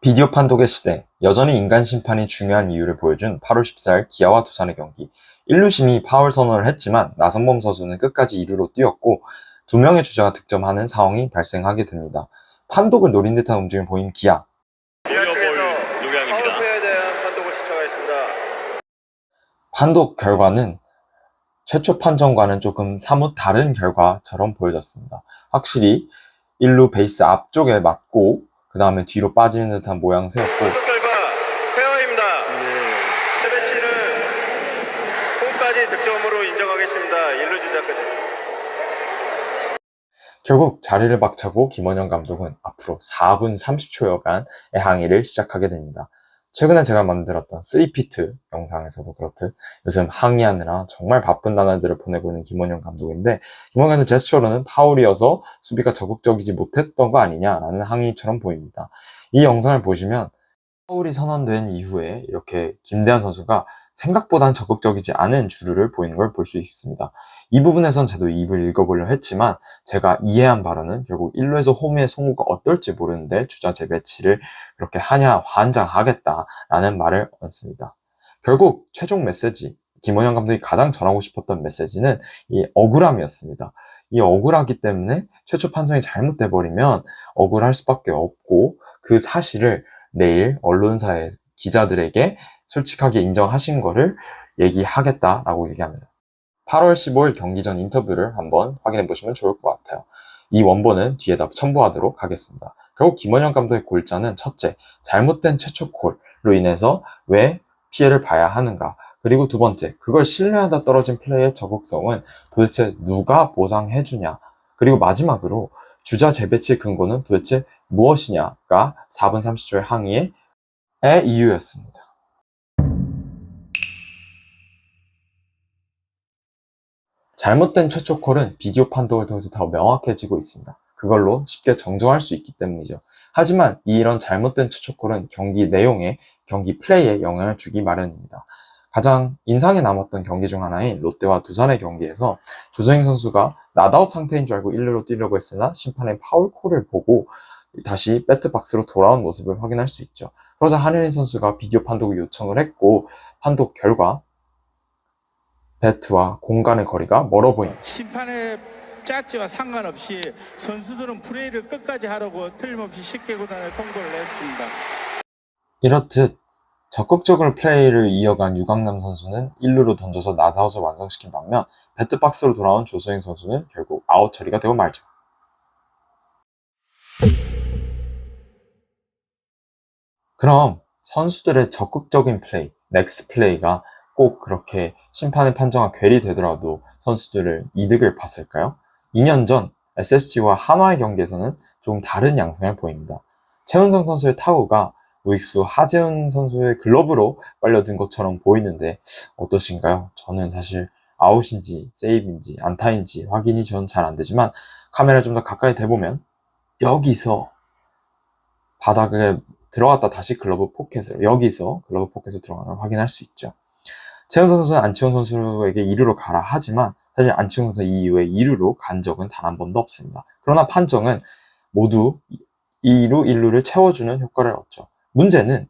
비디오 판독의 시대, 여전히 인간 심판이 중요한 이유를 보여준 8월 14일 기아와 두산의 경기. 1루심이 파울 선언을 했지만 나성범 선수는 끝까지 2루로 뛰었고 2명의 주자가 득점하는 상황이 발생하게 됩니다. 판독을 노린 듯한 움직임을 보인 기아. 기아 쪽에서 요량입니다. 파울플레이에 대한 판독을 신청하겠습니다. 판독 결과는 최초 판정과는 조금 사뭇 다른 결과처럼 보여졌습니다. 확실히 1루 베이스 앞쪽에 맞고 그 다음에 뒤로 빠지는 듯한 모양새였고, 판독 결과 페어입니다. 세베치를 홈까지 득점으로 인정하겠습니다. 1루 주자까지. 결국 자리를 박차고 김원영 감독은 앞으로 4분 30초여간의 항의를 시작하게 됩니다. 최근에 제가 만들었던 3피트 영상에서도 그렇듯 요즘 항의하느라 정말 바쁜 나날들을 보내고 있는 김원영 감독인데, 김원영 감독 제스처로는 파울이어서 수비가 적극적이지 못했던 거 아니냐라는 항의처럼 보입니다. 이 영상을 보시면 파울이 선언된 이후에 이렇게 김대한 선수가 생각보단 적극적이지 않은 주루를 보이는 걸 볼 수 있습니다. 이 부분에선 저도 입을 읽어보려 했지만 제가 이해한 바로는 결국 1루에서 홈의 송구가 어떨지 모르는데 주자 재배치를 그렇게 하냐 환장하겠다라는 말을 얻습니다. 결국 최종 메시지, 김원영 감독이 가장 전하고 싶었던 메시지는 이 억울함이었습니다. 이 억울하기 때문에 최초 판정이 잘못돼 버리면 억울할 수밖에 없고, 그 사실을 내일 언론사의 기자들에게 솔직하게 인정하신 거를 얘기하겠다라고 얘기합니다. 8월 15일 경기 전 인터뷰를 한번 확인해 보시면 좋을 것 같아요. 이 원본은 뒤에다 첨부하도록 하겠습니다. 결국 김원영 감독의 골자는 첫째, 잘못된 최초 콜로 인해서 왜 피해를 봐야 하는가, 그리고 두 번째, 그걸 신뢰하다 떨어진 플레이의 적극성은 도대체 누가 보상해주냐, 그리고 마지막으로 주자 재배치의 근거는 도대체 무엇이냐가 4분 30초의 항의의 이유였습니다. 잘못된 최초 콜은 비디오 판독을 통해서 더 명확해지고 있습니다. 그걸로 쉽게 정정할 수 있기 때문이죠. 하지만 이런 잘못된 최초 콜은 경기 내용에, 경기 플레이에 영향을 주기 마련입니다. 가장 인상에 남았던 경기 중 하나인 롯데와 두산의 경기에서 조성행 선수가 낫아웃 상태인 줄 알고 1루로 뛰려고 했으나 심판의 파울 콜을 보고 다시 배트박스로 돌아온 모습을 확인할 수 있죠. 그러자 한현희 선수가 비디오 판독을 요청을 했고, 판독 결과 배트와 공간의 거리가 멀어 보입니다. 심판의 짝지와 상관없이 선수들은 플레이를 끝까지 하라고 틀림없이 10개구단에 통보를 했습니다. 이렇듯 적극적으로 플레이를 이어간 유강남 선수는 1루로 던져서 낫아웃을 완성시킨 반면, 배트박스로 돌아온 조소행 선수는 결국 아웃 처리가 되고 말죠. 그럼 선수들의 적극적인 플레이, 넥스 플레이가 꼭 그렇게 심판의 판정과 괴리되더라도 선수들을 이득을 봤을까요? 2년 전 SSG와 한화의 경기에서는 좀 다른 양상을 보입니다. 최은성 선수의 타구가 우익수 하재훈 선수의 글러브로 빨려든 것처럼 보이는데 어떠신가요? 저는 사실 아웃인지 세이브인지 안타인지 확인이 전 잘 안 되지만, 카메라 좀 더 가까이 대보면 여기서 바닥에 들어갔다 다시 글러브 포켓으로, 여기서 글러브 포켓으로 들어가는 걸 확인할 수 있죠. 최은성 선수는 안치홍 선수에게 2루로 가라 하지만 사실 안치홍 선수 이후에 2루로 간 적은 단 한 번도 없습니다. 그러나 판정은 모두 2루, 1루를 채워주는 효과를 얻죠. 문제는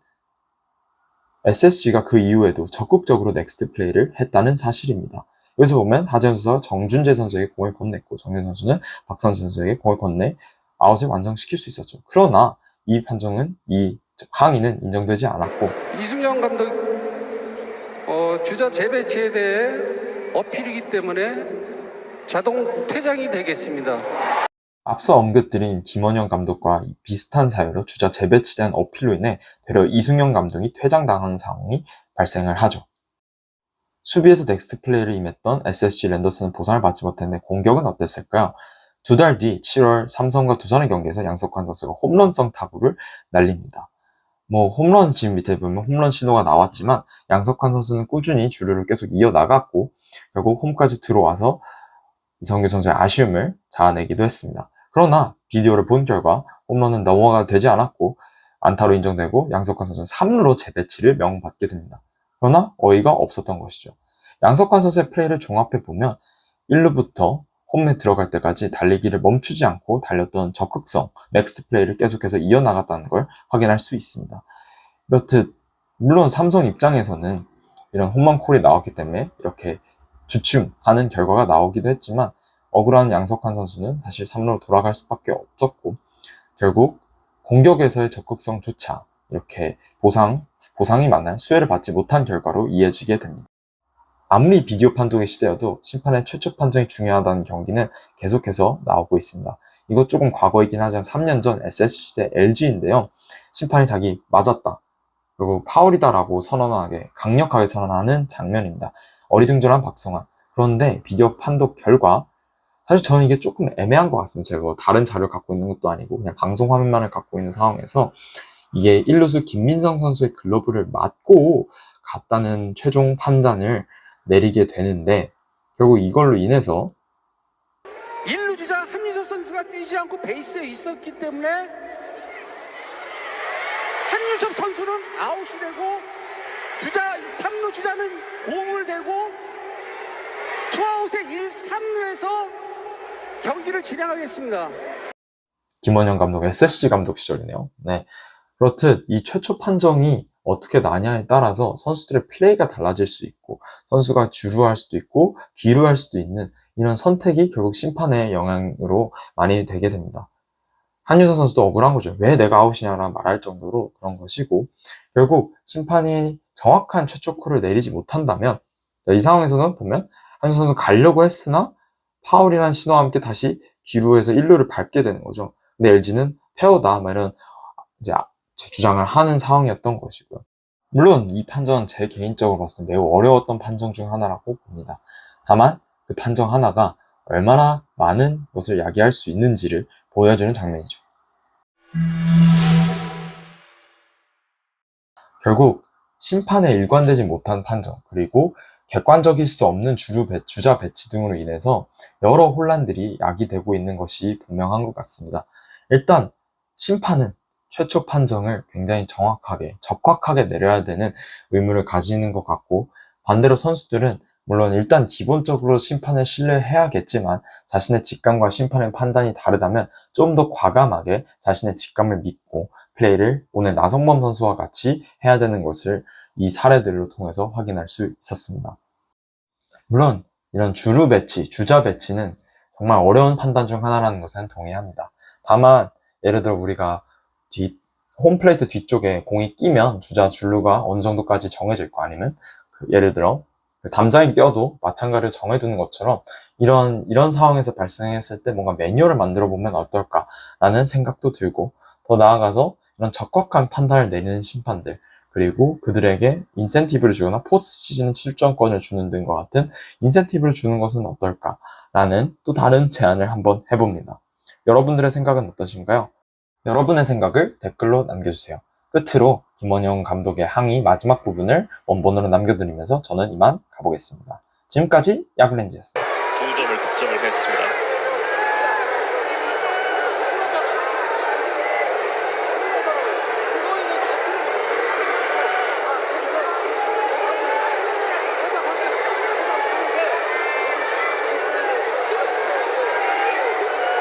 SSG가 그 이후에도 적극적으로 넥스트 플레이를 했다는 사실입니다. 여기서 보면 하재훈 선수가 정준재 선수에게 공을 건넸고, 정준 선수는 박선수 선수에게 공을 건네 아웃을 완성시킬 수 있었죠. 그러나 이 판정은, 이 항의는 인정되지 않았고, 이승용 감독 주자 재배치에 대해 어필이기 때문에 자동 퇴장이 되겠습니다. 앞서 언급드린 김원영 감독과 비슷한 사유로 주자 재배치된 어필로 인해 되려 이승용 감독이 퇴장당하는 상황이 발생을 하죠. 수비에서 넥스트 플레이를 임했던 SSG 랜더스는 보상을 받지 못했는데 공격은 어땠을까요? 2달 뒤 7월 삼성과 두산의 경기에서 양석환 선수가 홈런성 타구를 날립니다. 홈런, 지금 밑에 보면 홈런 신호가 나왔지만 양석환 선수는 꾸준히 주루를 계속 이어나갔고 결국 홈까지 들어와서 이성규 선수의 아쉬움을 자아내기도 했습니다. 그러나 비디오를 본 결과 홈런은 넘어가 되지 않았고 안타로 인정되고 양석환 선수는 3루로 재배치를 명받게 됩니다. 그러나 어이가 없었던 것이죠. 양석환 선수의 플레이를 종합해보면 1루부터 홈에 들어갈 때까지 달리기를 멈추지 않고 달렸던 적극성, 넥스트 플레이를 계속해서 이어나갔다는 걸 확인할 수 있습니다. 이렇듯 물론 삼성 입장에서는 이런 홈런콜이 나왔기 때문에 이렇게 주춤하는 결과가 나오기도 했지만 억울한 양석환 선수는 사실 3루로 돌아갈 수밖에 없었고 결국 공격에서의 적극성조차 이렇게 보상이 맞나요? 수혜를 받지 못한 결과로 이어지게 됩니다. 아무리 비디오 판독의 시대여도 심판의 최초 판정이 중요하다는 경기는 계속해서 나오고 있습니다. 이것 조금 과거이긴 하지만 3년 전 SSG 대 LG인데요. 심판이 자기 맞았다, 그리고 파울이다라고 강력하게 선언하는 장면입니다. 어리둥절한 박성환. 그런데 비디오 판독 결과 사실 저는 이게 조금 애매한 것 같습니다. 제가 뭐 다른 자료를 갖고 있는 것도 아니고 그냥 방송 화면만을 갖고 있는 상황에서 이게 1루수 김민성 선수의 글러브를 맞고 갔다는 최종 판단을 내리게 되는데 결국 이걸로 인해서 1루 주자 한유섭 선수가 뛰지 않고 베이스에 있었기 때문에 한유섭 선수는 아웃이 되고 3루 주자는 공을 대고 투아웃의 1, 3루에서 경기를 진행하겠습니다. 김원영 감독의 SSG 감독 시절이네요. 네. 그렇듯 이 최초 판정이 어떻게 나냐에 따라서 선수들의 플레이가 달라질 수 있고 선수가 주루할 수도 있고 귀루할 수도 있는 이런 선택이 결국 심판의 영향으로 많이 되게 됩니다. 한유서 선수도 억울한 거죠. 왜 내가 아웃이냐라 말할 정도로 그런 것이고 결국 심판이 정확한 최초 콜을 내리지 못한다면 이 상황에서는 보면 한유서 선수 가려고 했으나 파울이라는 신호와 함께 다시 귀루해서 1루를 밟게 되는 거죠. 근데 LG는 페어다 이런 이제 주장을 하는 상황이었던 것이고요. 물론 이 판정은 제 개인적으로 봤을 때 매우 어려웠던 판정 중 하나라고 봅니다. 다만 그 판정 하나가 얼마나 많은 것을 야기할 수 있는지를 보여주는 장면이죠. 결국 심판에 일관되지 못한 판정 그리고 객관적일 수 없는 주자 배치 등으로 인해서 여러 혼란들이 야기되고 있는 것이 분명한 것 같습니다. 일단 심판은 최초 판정을 굉장히 정확하게 적확하게 내려야 되는 의무를 가지는 것 같고 반대로 선수들은 물론 일단 기본적으로 심판을 신뢰해야겠지만 자신의 직감과 심판의 판단이 다르다면 좀 더 과감하게 자신의 직감을 믿고 플레이를 오늘 나성범 선수와 같이 해야 되는 것을 이 사례들을 통해서 확인할 수 있었습니다. 물론 이런 주자 배치는 정말 어려운 판단 중 하나라는 것은 동의합니다. 다만 예를 들어 우리가 홈플레이트 뒤쪽에 공이 끼면 주자 줄루가 어느 정도까지 정해져 있고 아니면 예를 들어 담장이 껴도 마찬가지로 정해두는 것처럼 이런 상황에서 발생했을 때 뭔가 매뉴얼을 만들어 보면 어떨까라는 생각도 들고 더 나아가서 이런 적확한 판단을 내리는 심판들 그리고 그들에게 인센티브를 주거나 포스트 시즌 출전권을 주는 등과 같은 인센티브를 주는 것은 어떨까라는 또 다른 제안을 한번 해봅니다. 여러분들의 생각은 어떠신가요? 여러분의 생각을 댓글로 남겨주세요. 끝으로 김원영 감독의 항의 마지막 부분을 원본으로 남겨드리면서 저는 이만 가보겠습니다. 지금까지 야구렌즈였습니다. 2점을 득점을 했습니다.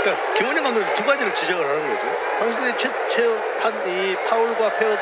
그러니까 김원영 감독이 두 가지를 지적을 하는 거죠. 당신의 이 파울과 페어도